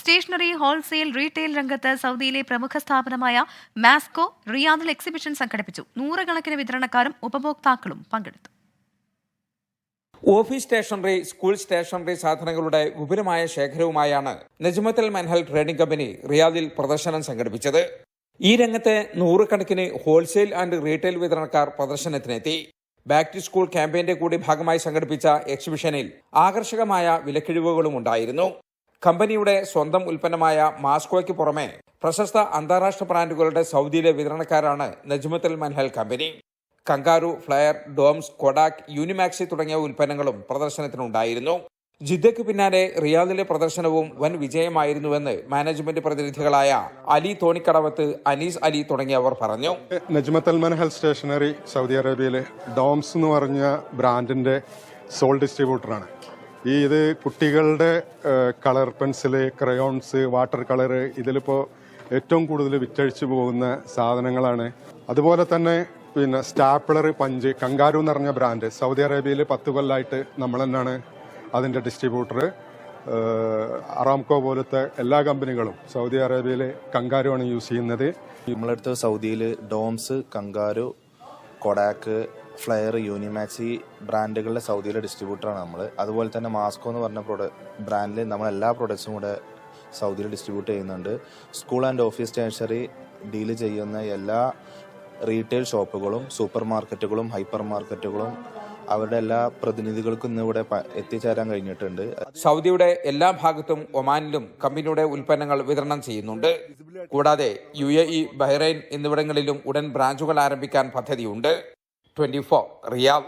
Stationery, wholesale, retail രംഗത്ത് സൗദിയിലെ പ്രമുഖ സ്ഥാപനമായ മാസ്കോ റിയാദിൽ എക്സിബിഷൻ സംഘടിപ്പിച്ചു. നൂറുകണക്കിന് വിതരണക്കാരും ഉപഭോക്താക്കളും പങ്കെടുത്തു. ഓഫീസ് സ്റ്റേഷനറി, സ്കൂൾ സ്റ്റേഷനറി സാധനങ്ങളുടെ വിപുലമായ ശേഖരവുമായാണ് നജ്മത്തുൽ മൻഹൽ ട്രേഡിംഗ് കമ്പനി റിയാദിൽ പ്രദർശനം സംഘടിപ്പിച്ചത്. ഈ രംഗത്തെ നൂറുകണക്കിന് ഹോൾസെയിൽ ആൻഡ് റീറ്റെയിൽ വിതരണക്കാർ പ്രദർശനത്തിനെത്തി. ബാക്ക് ടു സ്കൂൾ ക്യാമ്പയിന്റെ കൂടി ഭാഗമായി സംഘടിപ്പിച്ച എക്സിബിഷനിൽ ആകർഷകമായ വിലക്കിഴിവുകളും ഉണ്ടായിരുന്നു. കമ്പനിയുടെ സ്വന്തം ഉൽപ്പന്നമായ മാസ്കോയ്ക്ക് പുറമെ പ്രശസ്ത അന്താരാഷ്ട്ര ബ്രാൻഡുകളുടെ സൗദിയിലെ വിതരണക്കാരാണ് Najmathul Manhal company. Kangaroo, Flair, Doms, Kodak, Unimax തുടങ്ങിയ ഉൽപ്പന്നങ്ങളും പ്രദർശനത്തിനുണ്ടായിരുന്നു. ജിദ്ദയ്ക്ക് പിന്നാലെ റിയാദിലെ പ്രദർശനവും വൻ വിജയമായിരുന്നുവെന്ന് മാനേജ്മെന്റ് പ്രതിനിധികളായ അലി തോണിക്കടവത്ത്, അനീസ് അലി തുടങ്ങിയവർ പറഞ്ഞു. നജ്മത്തുൽ മൻഹൽ സ്റ്റേഷനറി സൗദി അറേബ്യയിലെ ഡോംസ് എന്ന് പറഞ്ഞ ബ്രാൻഡിന്റെ സോൾ ഡിസ്ട്രിബ്യൂട്ടറാണ്. ഇത് കുട്ടികളുടെ colour pencil, crayons, water colour ഇതിലിപ്പോൾ ഏറ്റവും കൂടുതൽ വിറ്റഴിച്ചു പോകുന്ന സാധനങ്ങളാണ്. അതുപോലെ തന്നെ സ്റ്റാപ്ലർ, പഞ്ച്, കങ്കാരു എന്ന് പറഞ്ഞ ബ്രാൻഡ് സൗദി അറേബ്യയിൽ 10 കൊല്ലമായിട്ട് നമ്മൾ തന്നെയാണ് അതിൻ്റെ ഡിസ്ട്രിബ്യൂട്ടർ. അറാംകോ പോലത്തെ എല്ലാ കമ്പനികളും സൗദി അറേബ്യയിൽ കങ്കാരു ആണ് യൂസ് ചെയ്യുന്നത്. നമ്മളടുത്ത് സൗദിയിൽ ഡോംസ്, കങ്കാരു, കൊഡാക്ക്, ഫ്ലയർ, യൂനിമാക്സി ബ്രാൻഡുകളുടെ സൗദിയിലെ ഡിസ്ട്രിബ്യൂട്ടറാണ് നമ്മൾ. അതുപോലെ തന്നെ മാസ്കോ എന്ന് പറഞ്ഞ ബ്രാൻഡിൽ നമ്മൾ എല്ലാ പ്രൊഡക്ട്സും കൂടെ സൗദിയിൽ ഡിസ്ട്രിബ്യൂട്ട് ചെയ്യുന്നുണ്ട്. School and office stationery deal ചെയ്യുന്ന എല്ലാ റീറ്റെയിൽ ഷോപ്പുകളും, സൂപ്പർ മാർക്കറ്റുകളും, ഹൈപ്പർ മാർക്കറ്റുകളും അവരുടെ എല്ലാ പ്രതിനിധികൾക്കും ഇന്നിവിടെ എത്തിച്ചേരാൻ കഴിഞ്ഞിട്ടുണ്ട്. സൗദിയുടെ എല്ലാ ഭാഗത്തും ഒമാനിലും കമ്പനിയുടെ ഉൽപ്പന്നങ്ങൾ വിതരണം ചെയ്യുന്നുണ്ട്. കൂടാതെ UAE, ബഹ്റൈൻ എന്നിവിടങ്ങളിലും ഉടൻ ബ്രാഞ്ചുകൾ ആരംഭിക്കാൻ പദ്ധതിയുണ്ട്. 24 റിയാദ്.